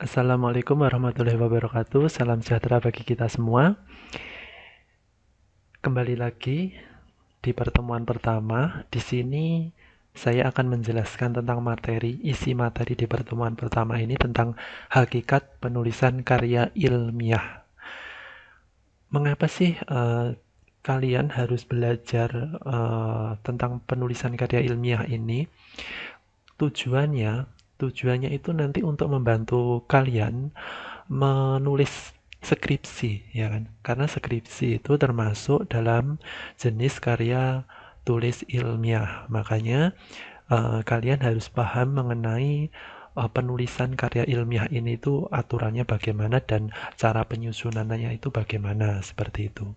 Assalamualaikum warahmatullahi wabarakatuh. Salam sejahtera bagi kita semua. Kembali lagi di pertemuan pertama. Di sini saya akan menjelaskan tentang isi materi di pertemuan pertama ini tentang hakikat penulisan karya ilmiah. Mengapa sih kalian harus belajar tentang penulisan karya ilmiah ini? Tujuannya, tujuannya itu nanti untuk membantu kalian menulis skripsi, ya kan? Karena skripsi itu termasuk dalam jenis karya tulis ilmiah. Makanya kalian harus paham mengenai penulisan karya ilmiah ini tuh aturannya bagaimana dan cara penyusunannya itu bagaimana, seperti itu.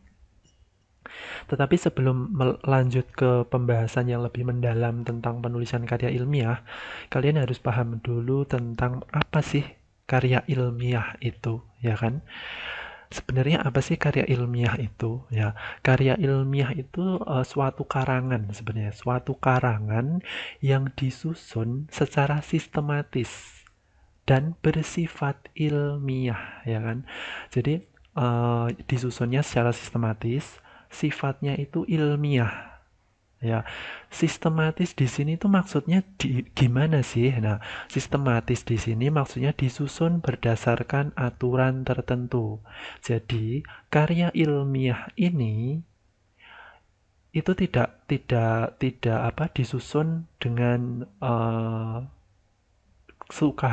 Tetapi sebelum melanjut ke pembahasan yang lebih mendalam tentang penulisan karya ilmiah, kalian harus paham dulu tentang apa sih karya ilmiah itu, ya kan? Sebenarnya apa sih karya ilmiah itu? Ya, karya ilmiah itu suatu karangan sebenarnya, suatu karangan yang disusun secara sistematis dan bersifat ilmiah, ya kan? Jadi disusunnya secara sistematis, sifatnya itu ilmiah. Ya, sistematis di sini tuh maksudnya gimana sih? Nah, sistematis di sini maksudnya disusun berdasarkan aturan tertentu. Jadi, karya ilmiah ini itu tidak apa disusun dengan sesuka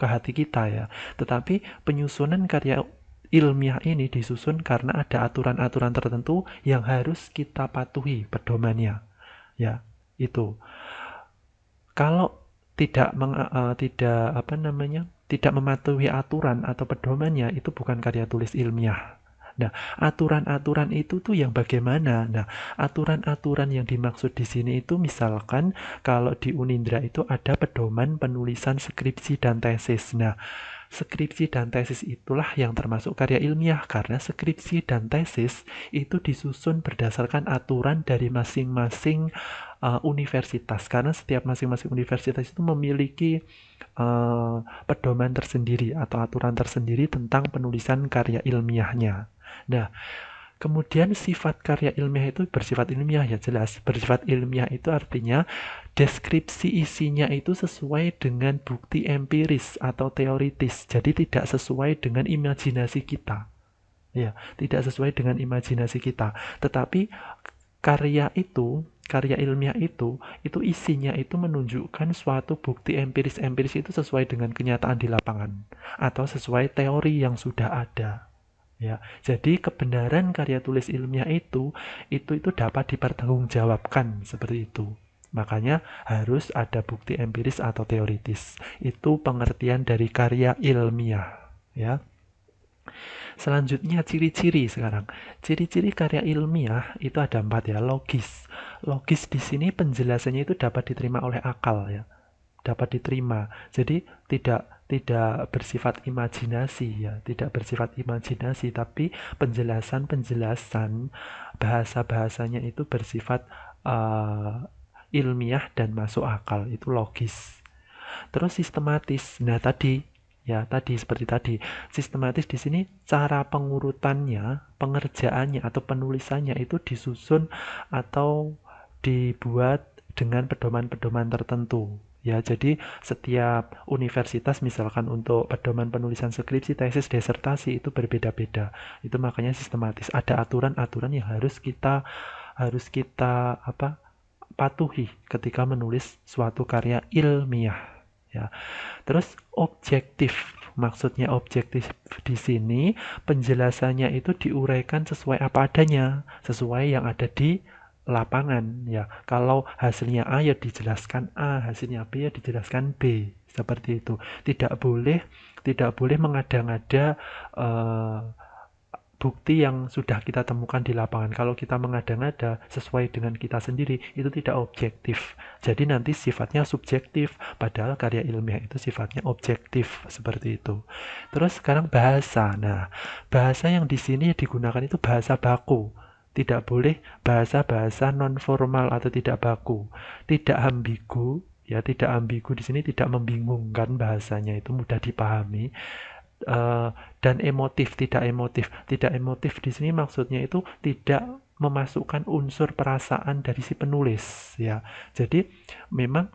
hati kita ya. Tetapi penyusunan karya ilmiah ini disusun karena ada aturan-aturan tertentu yang harus kita patuhi pedomannya. Ya, itu. Kalau tidak apa namanya? Tidak mematuhi aturan atau pedomannya itu bukan karya tulis ilmiah. Nah, aturan-aturan itu tuh yang bagaimana? Nah, aturan-aturan yang dimaksud di sini itu misalkan kalau di Unindra itu ada pedoman penulisan skripsi dan tesis. Nah, skripsi dan tesis itulah yang termasuk karya ilmiah karena skripsi dan tesis itu disusun berdasarkan aturan dari masing-masing universitas karena setiap masing-masing universitas itu memiliki pedoman tersendiri atau aturan tersendiri tentang penulisan karya ilmiahnya. Nah, kemudian sifat karya ilmiah itu bersifat ilmiah ya jelas. Bersifat ilmiah itu artinya deskripsi isinya itu sesuai dengan bukti empiris atau teoritis. Jadi tidak sesuai dengan imajinasi kita. Ya, tidak sesuai dengan imajinasi kita. Tetapi karya ilmiah itu isinya itu menunjukkan suatu bukti empiris itu sesuai dengan kenyataan di lapangan atau sesuai teori yang sudah ada. Ya, jadi kebenaran karya tulis ilmiah itu dapat dipertanggungjawabkan seperti itu. Makanya harus ada bukti empiris atau teoritis. Itu pengertian dari karya ilmiah, ya. Selanjutnya ciri-ciri sekarang. Ciri-ciri karya ilmiah itu ada 4 ya. Logis. Logis di sini penjelasannya itu dapat diterima oleh akal ya. Dapat diterima. Jadi tidak bersifat imajinasi ya, tidak bersifat imajinasi tapi penjelasan-penjelasan bahasa-bahasanya itu bersifat ilmiah dan masuk akal, itu logis. Terus sistematis. Nah, tadi seperti tadi. Sistematis di sini cara pengurutannya, pengerjaannya atau penulisannya itu disusun atau dibuat dengan pedoman-pedoman tertentu. Ya, jadi setiap universitas misalkan untuk pedoman penulisan skripsi, tesis, disertasi itu berbeda-beda. Itu makanya sistematis. Ada aturan-aturan yang harus kita apa? Patuhi ketika menulis suatu karya ilmiah. Ya. Terus objektif. Maksudnya objektif di sini penjelasannya itu diuraikan sesuai apa adanya, sesuai yang ada di lapangan ya. Kalau hasilnya A ya dijelaskan A, hasilnya B ya dijelaskan B. Seperti itu. Tidak boleh mengada-ngada eh, bukti yang sudah kita temukan di lapangan. Kalau kita mengada-ngada sesuai dengan kita sendiri, itu tidak objektif. Jadi nanti sifatnya subjektif, padahal karya ilmiah itu sifatnya objektif, seperti itu. Terus sekarang bahasa. Nah, bahasa yang di sini digunakan itu bahasa baku. Tidak boleh bahasa-bahasa non formal atau tidak baku. Tidak ambigu, ya, tidak ambigu di sini, tidak membingungkan, bahasanya itu mudah dipahami. Eh, dan emotif, tidak emotif. Tidak emotif di sini maksudnya itu tidak memasukkan unsur perasaan dari si penulis, ya. Jadi memang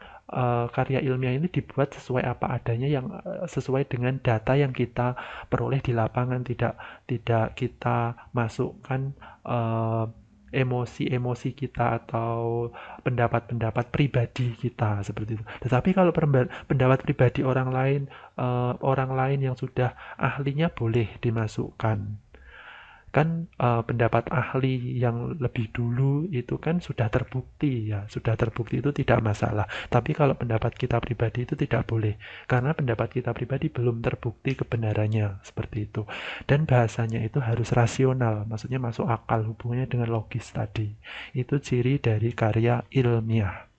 karya ilmiah ini dibuat sesuai apa adanya, yang sesuai dengan data yang kita peroleh di lapangan, tidak tidak kita masukkan eh, emosi-emosi kita atau pendapat-pendapat pribadi kita seperti itu. Tetapi kalau pendapat pribadi orang lain yang sudah ahlinya boleh dimasukkan. Kan pendapat ahli yang lebih dulu itu kan sudah terbukti, ya, sudah terbukti itu tidak masalah. Tapi kalau pendapat kita pribadi itu tidak boleh, karena pendapat kita pribadi belum terbukti kebenarannya, seperti itu. Dan bahasanya itu harus rasional, maksudnya masuk akal, hubungannya dengan logis tadi. Itu ciri dari karya ilmiah.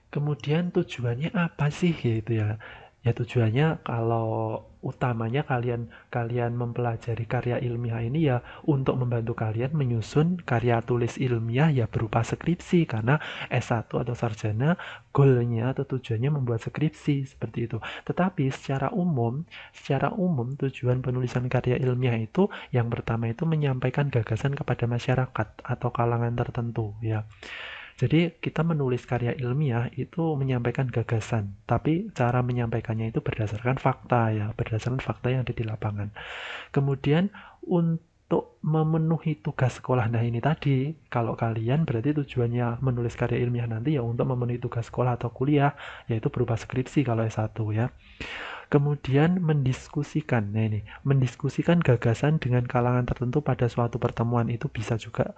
Kemudian tujuannya apa sih gitu ya? Ya tujuannya kalau utamanya kalian kalian mempelajari karya ilmiah ini ya untuk membantu kalian menyusun karya tulis ilmiah ya berupa skripsi, karena S1 atau sarjana goalnya atau tujuannya membuat skripsi seperti itu. Tetapi secara umum tujuan penulisan karya ilmiah itu yang pertama itu menyampaikan gagasan kepada masyarakat atau kalangan tertentu, ya. Jadi kita menulis karya ilmiah itu menyampaikan gagasan, tapi cara menyampaikannya itu berdasarkan fakta, ya, berdasarkan fakta yang ada di lapangan. Kemudian untuk memenuhi tugas sekolah, nah ini tadi, kalau kalian berarti tujuannya menulis karya ilmiah nanti ya untuk memenuhi tugas sekolah atau kuliah, yaitu berupa skripsi kalau S1, ya. Kemudian mendiskusikan, nah ini, mendiskusikan gagasan dengan kalangan tertentu pada suatu pertemuan itu bisa juga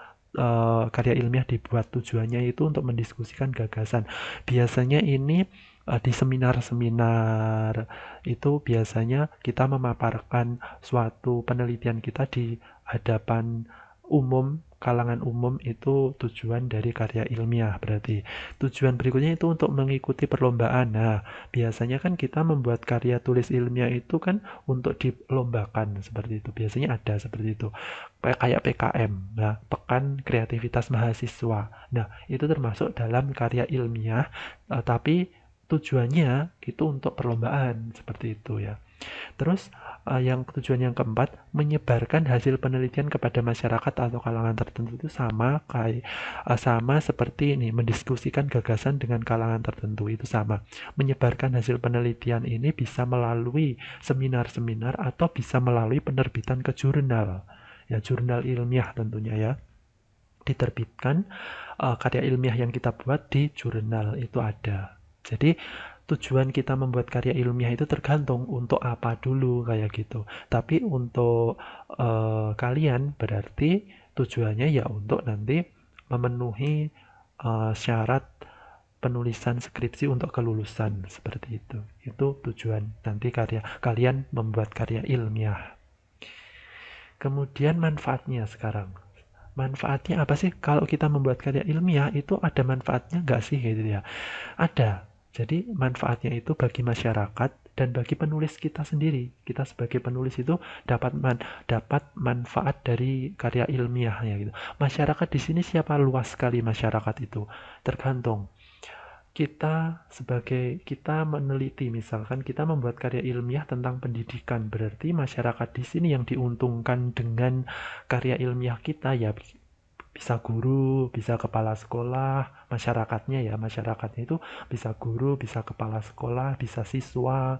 karya ilmiah dibuat tujuannya itu untuk mendiskusikan gagasan. Biasanya ini di seminar-seminar itu biasanya kita memaparkan suatu penelitian kita di hadapan umum, kalangan umum, itu tujuan dari karya ilmiah berarti. Tujuan berikutnya itu untuk mengikuti perlombaan. Nah, biasanya kan kita membuat karya tulis ilmiah itu kan untuk dilombakan seperti itu. Biasanya ada seperti itu. Kayak PKM, nah, Pekan Kreativitas Mahasiswa. Nah, itu termasuk dalam karya ilmiah, tapi tujuannya itu untuk perlombaan seperti itu, ya. Terus yang tujuan yang keempat, menyebarkan hasil penelitian kepada masyarakat atau kalangan tertentu itu sama seperti ini, mendiskusikan gagasan dengan kalangan tertentu itu sama. Menyebarkan hasil penelitian ini bisa melalui seminar-seminar atau bisa melalui penerbitan ke jurnal. Ya, jurnal ilmiah tentunya, ya. Diterbitkan karya ilmiah yang kita buat di jurnal itu ada. Jadi tujuan kita membuat karya ilmiah itu tergantung untuk apa dulu kayak gitu. Tapi untuk kalian berarti tujuannya ya untuk nanti memenuhi syarat penulisan skripsi untuk kelulusan seperti itu. Itu tujuan nanti kalian membuat karya ilmiah. Kemudian manfaatnya sekarang. Manfaatnya apa sih kalau kita membuat karya ilmiah, itu ada manfaatnya nggak sih gitu ya? Ada. Jadi manfaatnya itu bagi masyarakat dan bagi penulis kita sendiri. Kita sebagai penulis itu dapat manfaat dari karya ilmiahnya gitu. Masyarakat di sini siapa? Luas sekali masyarakat itu. Tergantung kita meneliti, misalkan kita membuat karya ilmiah tentang pendidikan, berarti masyarakat di sini yang diuntungkan dengan karya ilmiah kita ya bisa guru, bisa kepala sekolah, masyarakatnya itu bisa guru, bisa kepala sekolah, bisa siswa,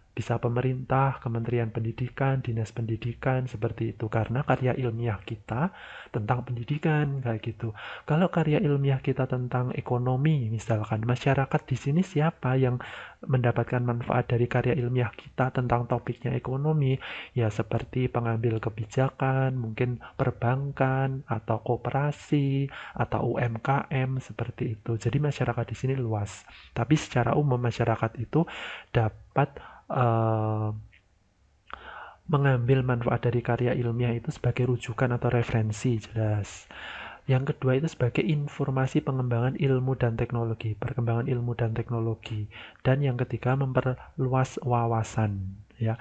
bisa pemerintah, Kementerian Pendidikan, Dinas Pendidikan, seperti itu. Karena karya ilmiah kita tentang pendidikan, kayak gitu. Kalau karya ilmiah kita tentang ekonomi, misalkan, masyarakat di sini siapa yang mendapatkan manfaat dari karya ilmiah kita tentang topiknya ekonomi? Ya seperti pengambil kebijakan, mungkin perbankan, atau koperasi, atau UMKM, seperti itu. Jadi masyarakat di sini luas. Tapi secara umum masyarakat itu dapat mengambil manfaat dari karya ilmiah itu sebagai rujukan atau referensi, jelas. Yang kedua itu sebagai informasi pengembangan ilmu dan teknologi, perkembangan ilmu dan teknologi. Dan yang ketiga memperluas wawasan, ya.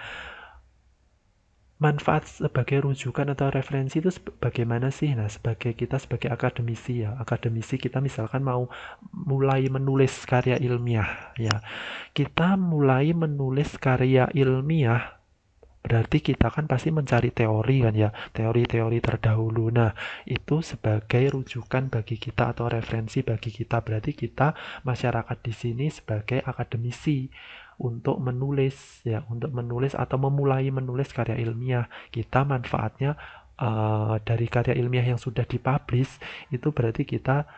manfaat sebagai rujukan atau referensi itu bagaimana sih? Nah, sebagai akademisi ya, akademisi kita misalkan mau mulai menulis karya ilmiah ya. Kita mulai menulis karya ilmiah berarti kita kan pasti mencari teori kan ya, teori-teori terdahulu. Nah, itu sebagai rujukan bagi kita atau referensi bagi kita. Berarti kita masyarakat di sini sebagai akademisi untuk menulis ya, untuk menulis atau memulai menulis karya ilmiah. Kita manfaatnya dari karya ilmiah yang sudah dipublish itu berarti kita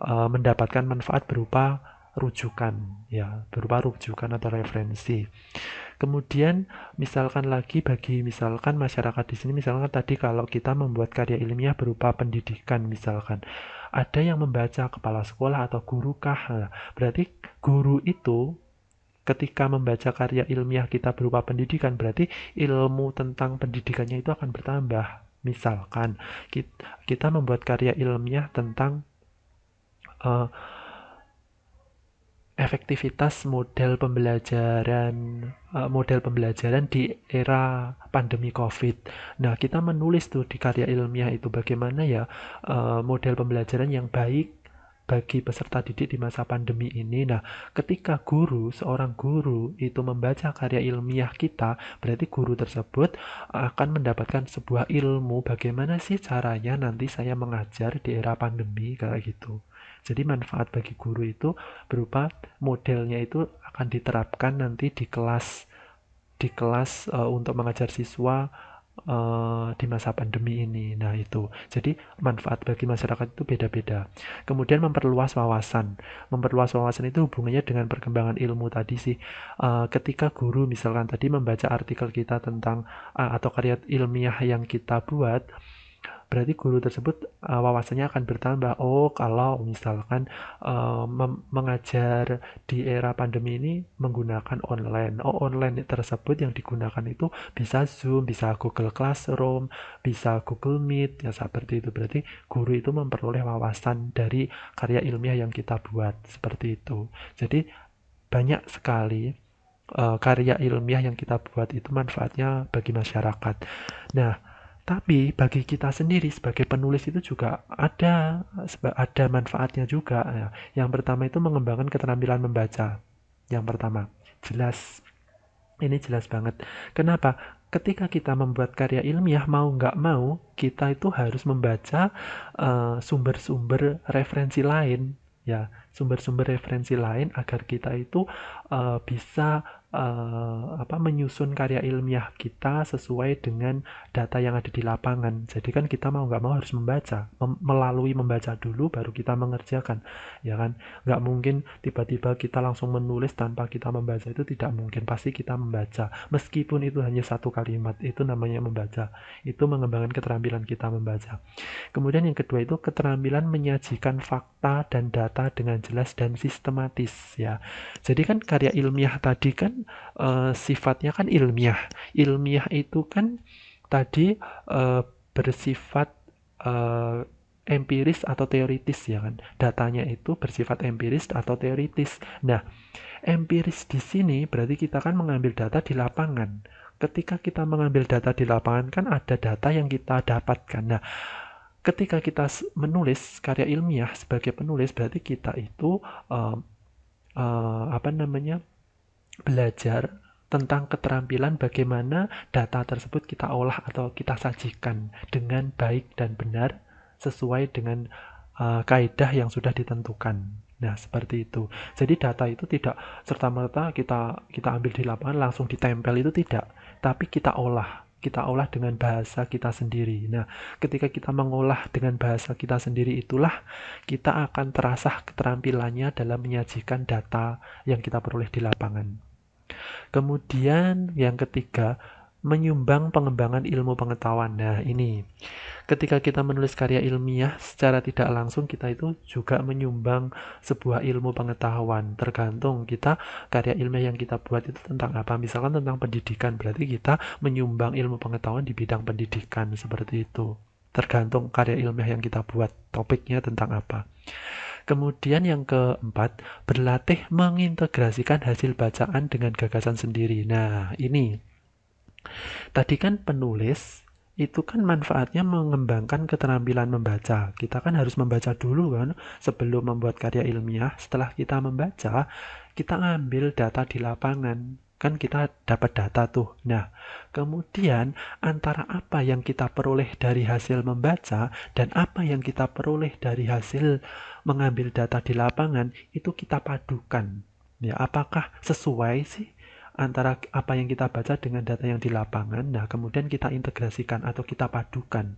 mendapatkan manfaat berupa rujukan ya, berupa rujukan atau referensi. Kemudian misalkan lagi bagi misalkan masyarakat di sini misalkan tadi kalau kita membuat karya ilmiah berupa pendidikan misalkan ada yang membaca kepala sekolah atau guru kah. Nah, berarti guru itu ketika membaca karya ilmiah kita berupa pendidikan berarti ilmu tentang pendidikannya itu akan bertambah. Misalkan kita membuat karya ilmiah tentang uh, efektivitas model pembelajaran di era pandemi COVID. Nah, kita menulis tuh di karya ilmiah itu bagaimana ya model pembelajaran yang baik bagi peserta didik di masa pandemi ini. Nah, ketika seorang guru itu membaca karya ilmiah kita, berarti guru tersebut akan mendapatkan sebuah ilmu bagaimana sih caranya nanti saya mengajar di era pandemi kayak gitu. Jadi manfaat bagi guru itu berupa modelnya itu akan diterapkan nanti di kelas untuk mengajar siswa di masa pandemi ini. Nah, itu. Jadi manfaat bagi masyarakat itu beda-beda. Kemudian memperluas wawasan. Memperluas wawasan itu hubungannya dengan perkembangan ilmu tadi sih. Ketika guru misalkan tadi membaca artikel kita tentang atau karya ilmiah yang kita buat, berarti guru tersebut wawasannya akan bertambah. Oh, kalau misalkan mengajar di era pandemi ini menggunakan online. Oh, online tersebut yang digunakan itu bisa Zoom, bisa Google Classroom, bisa Google Meet, ya seperti itu. Berarti guru itu memperoleh wawasan dari karya ilmiah yang kita buat, seperti itu. Jadi banyak sekali karya ilmiah yang kita buat itu manfaatnya bagi masyarakat. Nah, tapi bagi kita sendiri sebagai penulis itu juga ada manfaatnya juga ya. Yang pertama itu mengembangkan keterampilan membaca. Yang pertama, jelas. Ini jelas banget. Kenapa? Ketika kita membuat karya ilmiah mau nggak mau kita itu harus membaca sumber-sumber referensi lain ya, sumber-sumber referensi lain agar kita itu bisa menyusun karya ilmiah kita sesuai dengan data yang ada di lapangan. Jadi kan kita mau nggak mau harus membaca, melalui membaca dulu baru kita mengerjakan, ya kan? Nggak mungkin tiba-tiba kita langsung menulis tanpa kita membaca, itu tidak mungkin. Pasti kita membaca, meskipun itu hanya satu kalimat, itu namanya membaca. Itu mengembangkan keterampilan kita membaca. Kemudian yang kedua itu keterampilan menyajikan fakta dan data dengan jelas dan sistematis ya. Jadi kan karya ilmiah tadi kan sifatnya kan ilmiah. Ilmiah itu kan tadi bersifat empiris atau teoritis ya kan. Datanya itu bersifat empiris atau teoritis. Nah, empiris di sini berarti kita kan mengambil data di lapangan. Ketika kita mengambil data di lapangan kan ada data yang kita dapatkan. Nah, ketika kita menulis karya ilmiah sebagai penulis berarti kita itu uh, belajar tentang keterampilan bagaimana data tersebut kita olah atau kita sajikan dengan baik dan benar sesuai dengan kaidah yang sudah ditentukan. Nah, seperti itu. Jadi data itu tidak serta-merta kita ambil di lapangan langsung ditempel, itu tidak, tapi kita olah. Kita olah dengan bahasa kita sendiri. Nah, ketika kita mengolah dengan bahasa kita sendiri itulah kita akan terasah keterampilannya dalam menyajikan data yang kita peroleh di lapangan. Kemudian yang ketiga, menyumbang pengembangan ilmu pengetahuan. Nah, ini ketika kita menulis karya ilmiah secara tidak langsung kita itu juga menyumbang sebuah ilmu pengetahuan. Tergantung kita karya ilmiah yang kita buat itu tentang apa. Misalkan tentang pendidikan, berarti kita menyumbang ilmu pengetahuan di bidang pendidikan, seperti itu. Tergantung karya ilmiah yang kita buat, topiknya tentang apa. Kemudian yang keempat, berlatih mengintegrasikan hasil bacaan dengan gagasan sendiri. Nah, ini Tadi kan penulis itu kan manfaatnya mengembangkan keterampilan membaca. Kita kan harus membaca dulu kan sebelum membuat karya ilmiah. Setelah kita membaca, kita ambil data di lapangan. Kan kita dapat data tuh. Nah, kemudian antara apa yang kita peroleh dari hasil membaca dan apa yang kita peroleh dari hasil mengambil data di lapangan, itu kita padukan. Ya, apakah sesuai sih antara apa yang kita baca dengan data yang di lapangan. Nah, kemudian kita integrasikan atau kita padukan.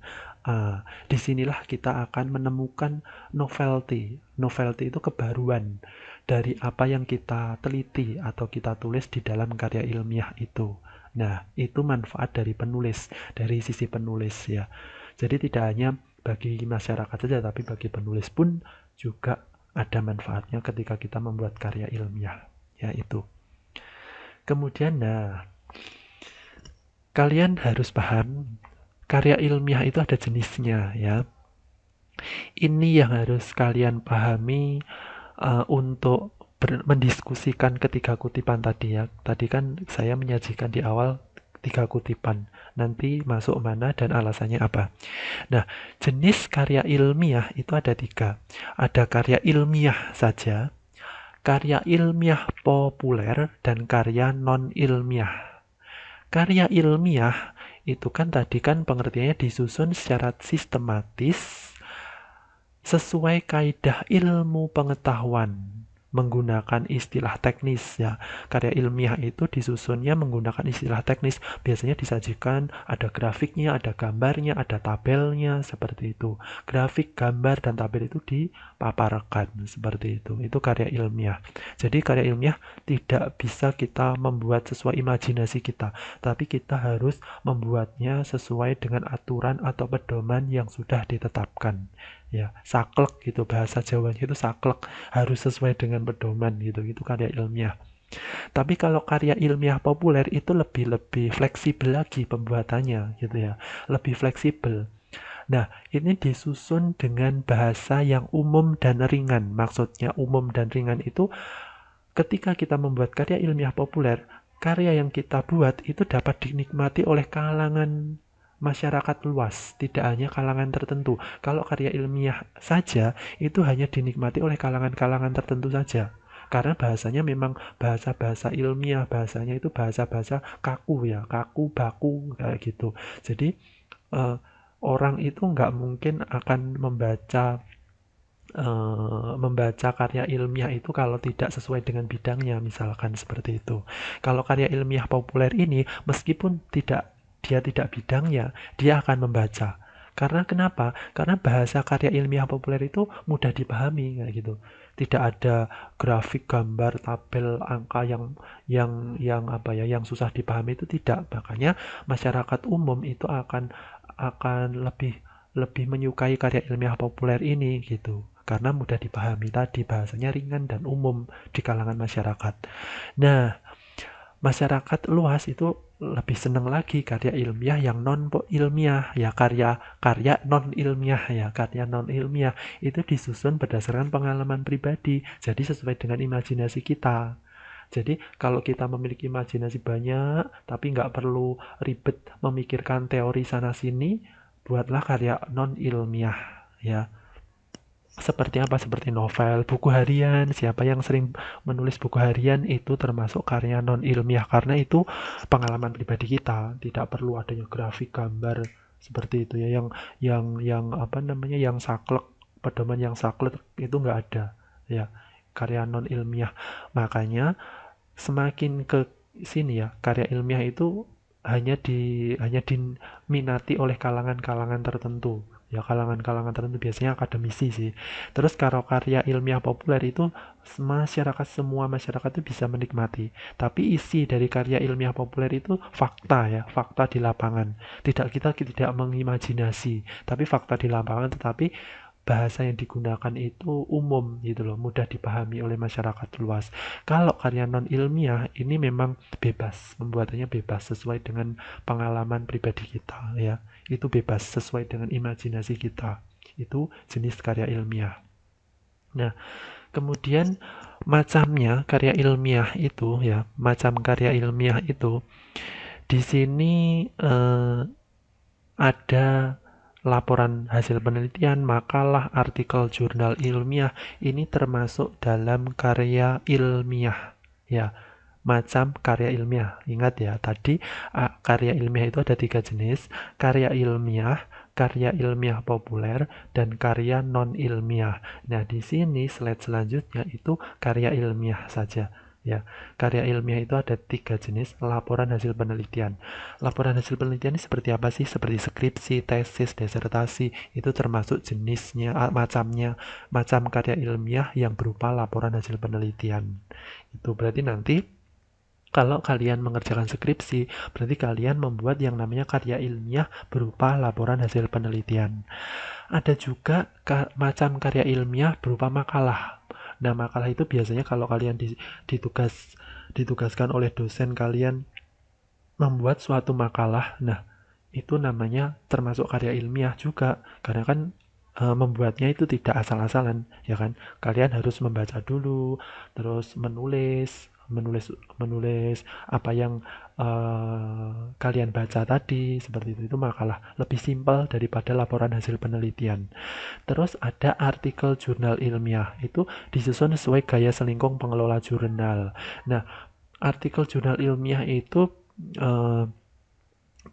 Disinilah kita akan menemukan novelty. Novelty itu kebaruan dari apa yang kita teliti atau kita tulis di dalam karya ilmiah itu. Nah, itu manfaat dari penulis, dari sisi penulis ya. Jadi tidak hanya bagi masyarakat saja, tapi bagi penulis pun juga ada manfaatnya ketika kita membuat karya ilmiah. Ya, itu. Kemudian, nah, kalian harus paham karya ilmiah itu ada jenisnya ya. Ini yang harus kalian pahami untuk mendiskusikan ketiga kutipan tadi ya. Tadi kan saya menyajikan di awal 3 kutipan. Nanti masuk mana dan alasannya apa. Nah, jenis karya ilmiah itu ada 3. Ada karya ilmiah saja, karya ilmiah populer, dan karya non-ilmiah. Karya ilmiah itu kan tadi kan pengertiannya disusun secara sistematis sesuai kaidah ilmu pengetahuan menggunakan istilah teknis ya. Karya ilmiah itu disusunnya menggunakan istilah teknis. Biasanya disajikan ada grafiknya, ada gambarnya, ada tabelnya seperti itu. Grafik, gambar, dan tabel itu dipaparkan seperti itu. Itu karya ilmiah. Jadi karya ilmiah tidak bisa kita membuat sesuai imajinasi kita, tapi kita harus membuatnya sesuai dengan aturan atau pedoman yang sudah ditetapkan. Ya, saklek gitu, bahasa Jawanya itu saklek, harus sesuai dengan pedoman gitu, itu karya ilmiah. Tapi kalau karya ilmiah populer itu lebih fleksibel lagi pembuatannya gitu ya, lebih fleksibel. Nah, ini disusun dengan bahasa yang umum dan ringan. Maksudnya umum dan ringan itu ketika kita membuat karya ilmiah populer, karya yang kita buat itu dapat dinikmati oleh kalangan masyarakat luas, tidak hanya kalangan tertentu. Kalau karya ilmiah saja, itu hanya dinikmati oleh kalangan-kalangan tertentu saja. Karena bahasanya memang bahasa-bahasa ilmiah, bahasanya itu bahasa-bahasa kaku ya, kaku, baku, kayak gitu. Jadi, eh, orang itu nggak mungkin akan membaca karya ilmiah itu kalau tidak sesuai dengan bidangnya, misalkan seperti itu. Kalau karya ilmiah populer ini, meskipun dia tidak bidangnya, dia akan membaca. Karena kenapa? Karena bahasa karya ilmiah populer itu mudah dipahami kayak gitu. Tidak ada grafik, gambar, tabel, angka yang apa ya, yang susah dipahami itu tidak. Makanya masyarakat umum itu akan lebih lebih menyukai karya ilmiah populer ini gitu. Karena mudah dipahami tadi, bahasanya ringan dan umum di kalangan masyarakat. Nah, masyarakat luas itu lebih senang lagi karya ilmiah yang non ilmiah ya, karya non ilmiah ya, karya non ilmiah itu disusun berdasarkan pengalaman pribadi, jadi sesuai dengan imajinasi kita. Jadi kalau kita memiliki imajinasi banyak tapi nggak perlu ribet memikirkan teori sana sini, buatlah karya non ilmiah ya. Seperti apa? Seperti novel, buku harian. Siapa yang sering menulis buku harian itu termasuk karya non ilmiah karena itu pengalaman pribadi kita. Tidak perlu adanya grafik, gambar seperti itu ya. Yang apa namanya? Yang saklek, pedoman yang saklek itu nggak ada ya. Karya non ilmiah. Makanya semakin ke sini ya, karya ilmiah itu hanya diminati oleh kalangan-kalangan tertentu. Ya, kalangan-kalangan tertentu biasanya akademisi sih. Terus kalau karya ilmiah populer itu semua masyarakat itu bisa menikmati. Tapi isi dari karya ilmiah populer itu fakta ya, fakta di lapangan. Kita tidak mengimajinasi, tapi fakta di lapangan, tetapi bahasa yang digunakan itu umum gitu loh, mudah dipahami oleh masyarakat luas. Kalau karya non ilmiah ini memang bebas, pembuatannya bebas sesuai dengan pengalaman pribadi kita ya. Itu bebas sesuai dengan imajinasi kita. Itu jenis karya ilmiah. Nah, kemudian macamnya karya ilmiah itu ya, macam karya ilmiah itu Di sini ada laporan hasil penelitian, makalah, artikel jurnal ilmiah. Ini termasuk dalam karya ilmiah. Ya, macam karya ilmiah. Ingat ya, tadi karya ilmiah itu ada 3 jenis: karya ilmiah populer, dan karya non-ilmiah. Nah, di sini slide selanjutnya itu karya ilmiah saja. Ya, karya ilmiah itu ada 3 jenis: laporan hasil penelitian. Laporan hasil penelitian ini seperti apa sih? Seperti skripsi, tesis, disertasi. Itu termasuk jenisnya, macamnya, macam karya ilmiah yang berupa laporan hasil penelitian. Itu berarti nanti kalau kalian mengerjakan skripsi, berarti kalian membuat yang namanya karya ilmiah berupa laporan hasil penelitian. Ada juga macam karya ilmiah berupa makalah. Nah, makalah itu biasanya kalau kalian ditugaskan oleh dosen kalian membuat suatu makalah, nah itu namanya termasuk karya ilmiah juga, karena kan membuatnya itu tidak asal-asalan, ya kan? Kalian harus membaca dulu, terus menulis menulis apa yang kalian baca tadi, seperti itu makalah. Lebih simpel daripada laporan hasil penelitian. Terus ada artikel jurnal ilmiah, itu disusun sesuai gaya selingkung pengelola jurnal. Nah, artikel jurnal ilmiah itu eh,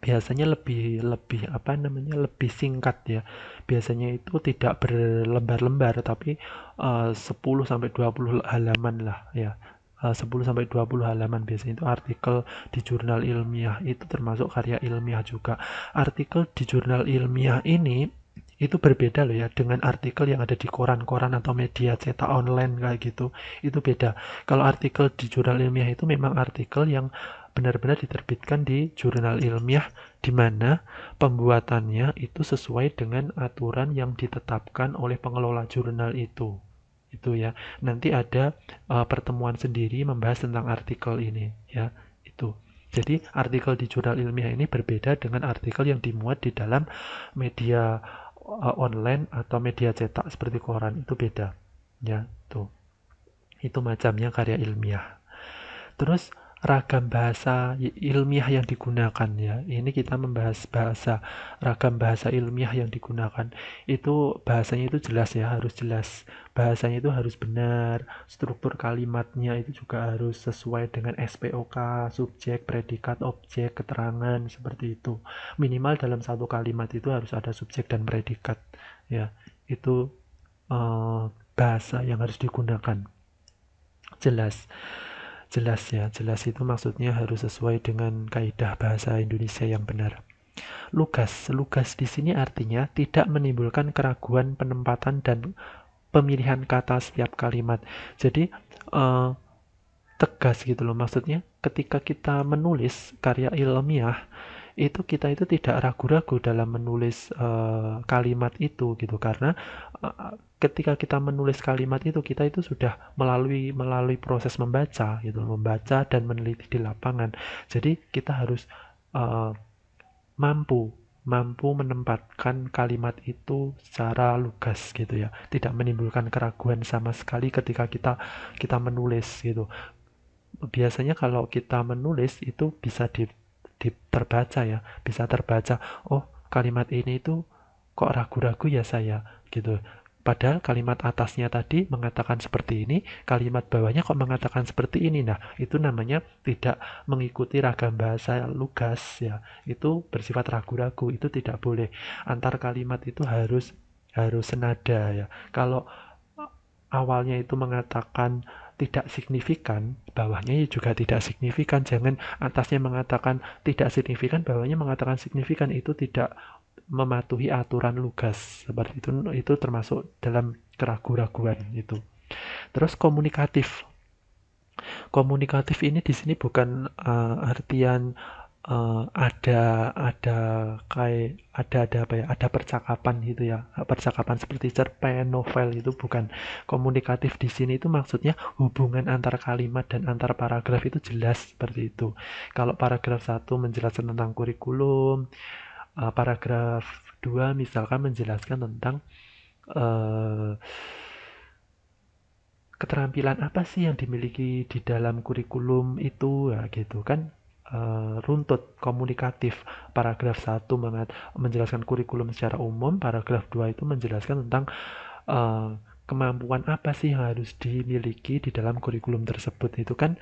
biasanya lebih lebih apa namanya, lebih singkat ya. Biasanya itu tidak berlembar-lembar, tapi 10 sampai 20 halaman lah ya. 10 sampai 20 halaman biasanya itu artikel di jurnal ilmiah, itu termasuk karya ilmiah juga. Artikel di jurnal ilmiah ini itu berbeda loh ya dengan artikel yang ada di koran-koran atau media cetak online kayak gitu. Itu beda. Kalau artikel di jurnal ilmiah itu memang artikel yang benar-benar diterbitkan di jurnal ilmiah, di mana pembuatannya itu sesuai dengan aturan yang ditetapkan oleh pengelola jurnal itu. Itu ya. Nanti ada pertemuan sendiri membahas tentang artikel ini ya. Itu. Jadi artikel di jurnal ilmiah ini berbeda dengan artikel yang dimuat di dalam media online atau media cetak seperti koran. Itu beda. Ya, tuh. Itu macamnya karya ilmiah. Terus ragam bahasa ilmiah yang digunakan ya. Ini kita membahas ragam bahasa ilmiah yang digunakan. Itu bahasanya itu jelas ya, harus jelas. Bahasanya itu harus benar, struktur kalimatnya itu juga harus sesuai dengan SPOK, subjek, predikat, objek, keterangan, seperti itu. Minimal dalam satu kalimat itu harus ada subjek dan predikat ya. Itu eh, bahasa yang harus digunakan. Jelas. Jelas ya, jelas itu maksudnya harus sesuai dengan kaidah bahasa Indonesia yang benar. Lugas, lugas di sini artinya tidak menimbulkan keraguan penempatan dan pemilihan kata setiap kalimat. Jadi eh, tegas gitu loh, maksudnya ketika kita menulis karya ilmiah itu tidak ragu-ragu dalam menulis kalimat itu gitu, karena ketika kita menulis kalimat itu kita itu sudah melalui proses membaca gitu, membaca dan meneliti di lapangan. Jadi kita harus uh, mampu mampu menempatkan kalimat itu secara lugas gitu ya, tidak menimbulkan keraguan sama sekali ketika kita menulis gitu. Biasanya kalau kita menulis itu bisa terbaca ya, bisa terbaca, oh kalimat ini itu kok ragu-ragu ya saya gitu. Padahal kalimat atasnya tadi mengatakan seperti ini, kalimat bawahnya kok mengatakan seperti ini. Nah, itu namanya tidak mengikuti ragam bahasa lugas ya. Itu bersifat ragu-ragu, itu tidak boleh. Antar kalimat itu harus harus senada ya. Kalau awalnya itu mengatakan tidak signifikan, bawahnya juga tidak signifikan. Jangan atasnya mengatakan tidak signifikan, bawahnya mengatakan signifikan. Itu tidak mematuhi aturan lugas. Seperti itu termasuk dalam keraguan-raguan itu. Terus komunikatif. Komunikatif ini di sini bukan artian ada kayak ada apa ya, ada percakapan gitu ya, percakapan seperti cerpen, novel, itu bukan. Komunikatif di sini itu maksudnya hubungan antar kalimat dan antar paragraf itu jelas, seperti itu. Kalau paragraf 1 menjelaskan tentang kurikulum, paragraf 2 misalkan menjelaskan tentang eh, keterampilan apa sih yang dimiliki di dalam kurikulum itu ya gitu kan. runtut komunikatif. Paragraf 1 menjelaskan kurikulum secara umum, paragraf 2 itu menjelaskan tentang kemampuan apa sih yang harus dimiliki di dalam kurikulum tersebut. Itu kan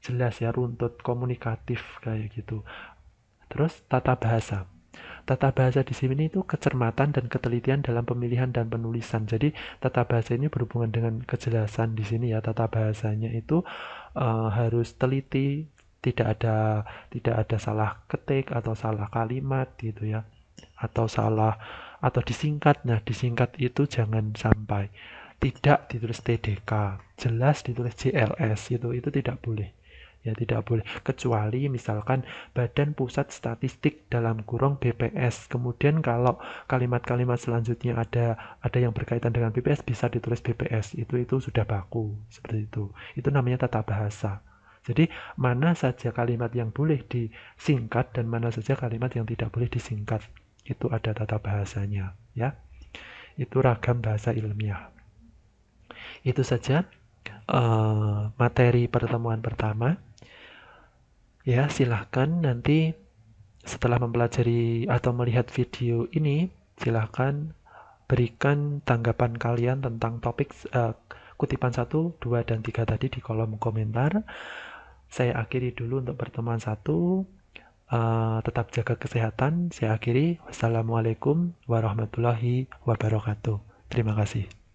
jelas ya, runtut komunikatif kayak gitu. Terus tata bahasa. Tata bahasa di sini itu kecermatan dan ketelitian dalam pemilihan dan penulisan. Jadi tata bahasa ini berhubungan dengan kejelasan di sini ya. Tata bahasanya itu harus teliti, tidak ada salah ketik atau salah kalimat gitu ya. Atau salah atau disingkat. Nah, disingkat itu jangan sampai. Tidak ditulis TDK, jelas ditulis JLS itu tidak boleh. Ya, tidak boleh. Kecuali misalkan Badan Pusat Statistik dalam kurung BPS. Kemudian kalau kalimat-kalimat selanjutnya ada yang berkaitan dengan BPS bisa ditulis BPS. Itu sudah baku seperti itu. Itu namanya tata bahasa. Jadi mana saja kalimat yang boleh disingkat dan mana saja kalimat yang tidak boleh disingkat. Itu ada tata bahasanya, ya. Itu ragam bahasa ilmiah. Itu saja materi pertemuan pertama. Ya, silahkan nanti setelah mempelajari atau melihat video ini, silahkan berikan tanggapan kalian tentang topik kutipan 1, 2, dan 3 tadi di kolom komentar. Saya akhiri dulu untuk pertemuan 1. Tetap jaga kesehatan. Saya akhiri. Wassalamualaikum warahmatullahi wabarakatuh. Terima kasih.